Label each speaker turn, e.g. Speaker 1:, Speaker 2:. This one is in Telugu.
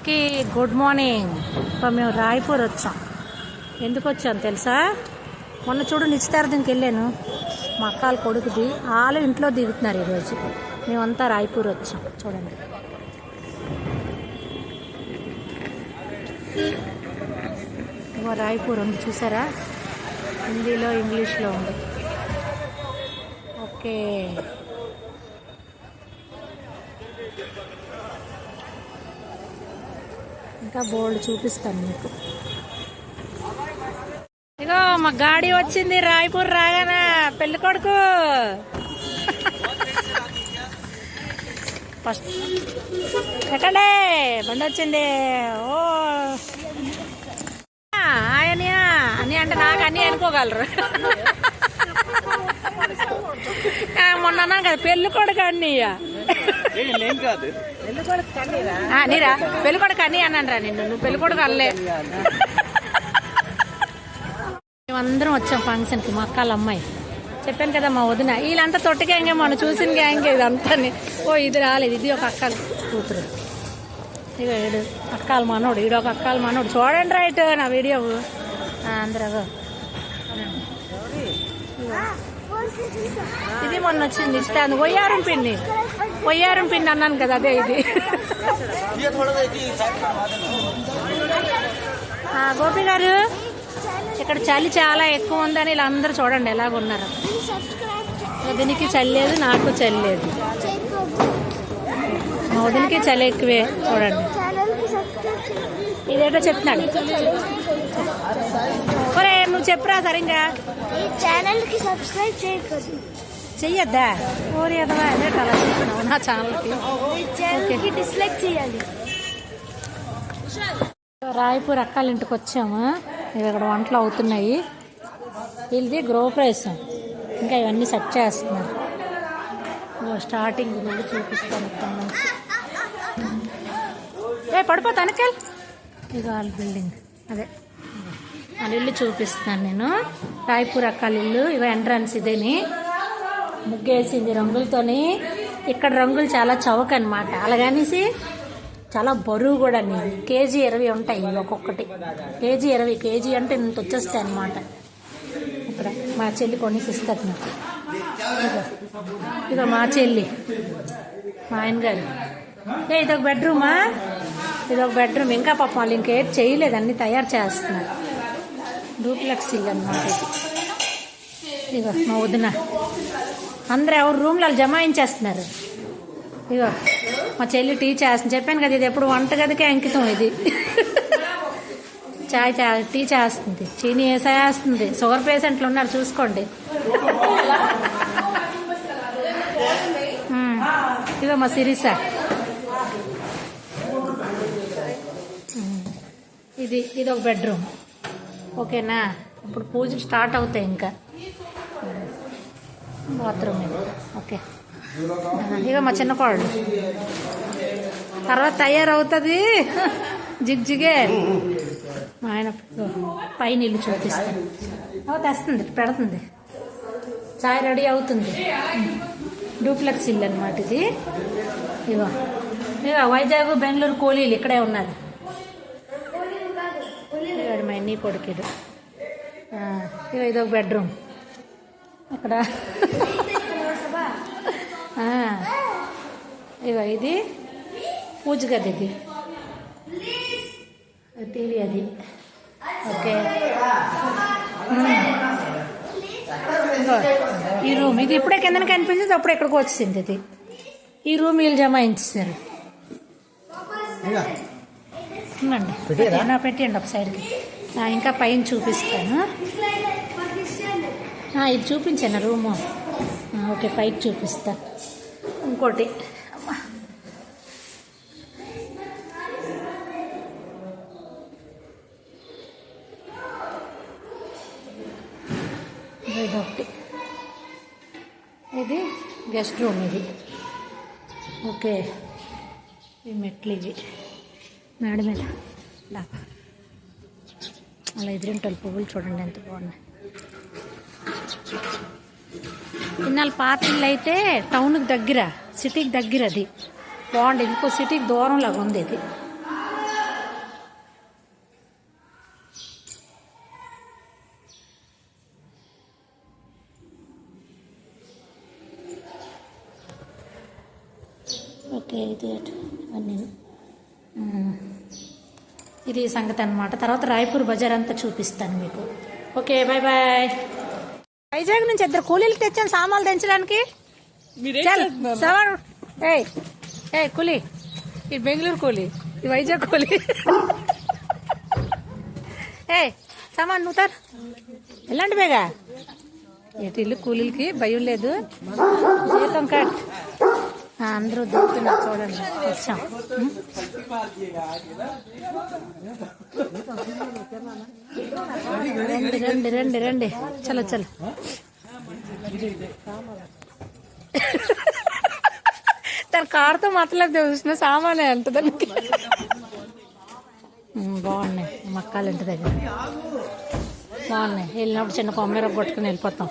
Speaker 1: అందరికీ గుడ్ మార్నింగ్. మేము రాయ్పూర్ వచ్చాం. ఎందుకు వచ్చాం తెలుసా? మొన్న చూడు నిశ్చితార్థంకి వెళ్ళాను, మా అక్కల కొడుకుది. వాళ్ళు ఇంట్లో దిగుతున్నారు ఈరోజు. మేమంతా రాయ్పూర్ వచ్చాం. చూడండి, రాయ్పూర్ ఉంది చూసారా? హిందీలో ఇంగ్లీష్లో ఉంది. ఓకే, ఇంకా బోల్డ్ చూపిస్తాను మీకు. ఇగో మా గాడి వచ్చింది రాయ్పూర్ రాగానే. పెళ్లి కొడుకు ఫస్ట్ ఎక్కడే బండి వచ్చింది. ఓ ఆయనయా అని అంటే నాకు అన్నీ అనుకోగలరు. మొన్న అన్నాను కదా పెళ్లి కొడుకు అన్నయ్య. నీరా పెళ్లి కొడుకు అన్నయ్య అన్నాను రా నిన్ను. నువ్వు పెళ్లి కొడుకు అనలే. మేమందరం వచ్చాం ఫంక్షన్కి. మా అక్కల అమ్మాయి చెప్పాను కదా, మా వదిన. వీళ్ళంతా తొట్టి గ్యాంగే, మనం చూసిన గ్యాంగే ఇదంతా. ఓ ఇది రాలేదు, ఇది ఒక అక్కల కూతురు. ఇక ఈడు అక్కాల మనోడు, ఈడు ఒక అక్కాల మనోడు. చూడండి రైట్ నా వీడియో అందరూ. ఇది మొన్న వచ్చింది ఇస్తాను. వయ్యారం పిండి అన్నాను కదా, అదే ఇది. గోపి గారు, ఇక్కడ చలి చాలా ఎక్కువ ఉందని వీళ్ళందరూ చూడండి ఎలాగున్నారు. వదినికి చలి లేదు, నాకు చలి లేదు. మా వదినికి చలి ఎక్కువే. చూడండి, ఇదేటో చెప్తున్నాడు. ఒరే నువ్వు చెప్పురా సరిగ్గా. చెయ్యొద్దా? ఓరి అదవా, అదేట అలా చెప్తున్నావు నా ఛానల్కి. డిస్లైక్ చేయాలి. రాయ్పూర్ అక్కాల ఇంటికి వచ్చాము. ఇవి ఇక్కడ వంటలు అవుతున్నాయి. వీళ్ళది గృహప్రవేశం, ఇంకా ఇవన్నీ సెట్ చేస్తున్నారు. స్టార్టింగ్ నుండి చూపిస్తాను ఇక్కడ నుంచి. పడిపోతా అనుకెళ్ళి. ఇది వాళ్ళ బిల్డింగ్, అదే వాళ్ళ ఇల్లు చూపిస్తున్నాను నేను. రాయ్పూర్ అక్కాల ఇల్లు. ఇవి ఎంట్రన్స్. ఇదేని ముగ్గేసింది రంగులతోని. ఇక్కడ రంగులు చాలా చౌక అనమాట. అలాగనేసి చాలా బరువు కూడా. కేజీ 20 ఉంటాయి ఒక్కొక్కటి. కేజీ 20. కేజీ అంటే ఇంత వచ్చేస్తాయి అనమాట. ఇక్కడ మా చెల్లి కొనిపిస్తుంది నాకు. ఇదో మా చెల్లి, మా ఆయన గారు. ఇదొక బెడ్రూమా? ఇదొక బెడ్రూమ్. ఇంకా పాపం వాళ్ళు ఇంకేం చేయలేదు, అన్నీ తయారు చేస్తున్నారు. డూప్లెక్స్ ఇల్లు అనమాట ఇది. ఇగో మా వదిన. అందరూ ఎవరు రూమ్లో జమాయించేస్తున్నారు. ఇగో మా చెల్లి టీ చేస్తుంది. చెప్పాను కదా, ఇది ఎప్పుడు వంటగదికే అంకితం. ఇది టీ చేస్తుంది. చీనీ వేసేస్తుంది. షుగర్ పేషెంట్లు ఉన్నారు చూసుకోండి. ఇగో మా సిరిస. ఇది ఒక బెడ్రూమ్. ఓకేనా? ఇప్పుడు పూజలు స్టార్ట్ అవుతాయి. ఇంకా బాత్రూమ్ ఇది. ఓకే, ఇక మా చిన్న కోడలు తర్వాత తయారవుతుంది. జిగ్జిగే. ఆయన పైన ఇల్లు చూపిస్తాను. తెస్తుంది, పెడుతుంది. చాయ్ రెడీ అవుతుంది. డూప్లెక్స్ ఇల్లు అనమాట ఇది. ఇగో వైజాగ్, బెంగళూరు కూలీలు ఇక్కడే ఉన్నారు. మా ఎన్ని పొడికిడు. ఇగో ఇదొక బెడ్రూమ్. అక్కడ ఇగో ఇది పూజ గది. ఇది టీవీ అది. ఓకే, ఈ రూమ్. ఇది ఇప్పుడే కింద కనిపించింది, అప్పుడు ఎక్కడికి వచ్చింది. ఇది ఈ రూమ్ వీళ్ళు జమాయించారు. పెట్టండి ఒక సైడ్కి. ఇంకా పైన చూపిస్తాను. ఇది చూపించాను రూము. ఓకే, పైకి చూపిస్తా. ఇంకోటి ఇదొకటి. ఇది గెస్ట్ రూమ్. ఇది ఓకే. ఈ మెట్లు ఇవి మేడ మీద డాబా. అలా ఎదురింటలు పువ్వులు చూడండి ఎంత బాగున్నాయి. ఇన్నాళ్ళు పార్టీలు అయితే టౌన్కి దగ్గర, సిటీకి దగ్గర. అది బాగుండేది. ఇంకో సిటీకి దూరం లాగా ఉంది ఇది. 8 అవన్నీ. ఇది సంగతి అనమాట. తర్వాత రాయపూర్ బజార్ అంతా చూపిస్తాను మీకు. Okay, bye bye. వైజాగ్ నుంచి 2 కూలీలు తెచ్చాను సామాన్లు తెంచడానికి. ఏ కూలీ, ఇది బెంగళూరు కూలీ, ఇది వైజాగ్ కూలీ. సామాన్ నూతారు ఎలాంటి బేగా ఎటు ఇల్లు కూలీలకి భయం లేదు. జీతం కట్ అందరూ దొరుకుతున్నారు చూడండి. వచ్చాం. రండి రండి రండి, చలో చలో. తన కారుతో మతలేదు చూసిన సామానే అంట దానికి. బాగున్నాయి మక్కాలు ఇంటి దగ్గర బాగున్నాయి. వెళ్ళినప్పుడు చిన్న కొమ్మర కొట్టుకుని వెళ్ళిపోతాం.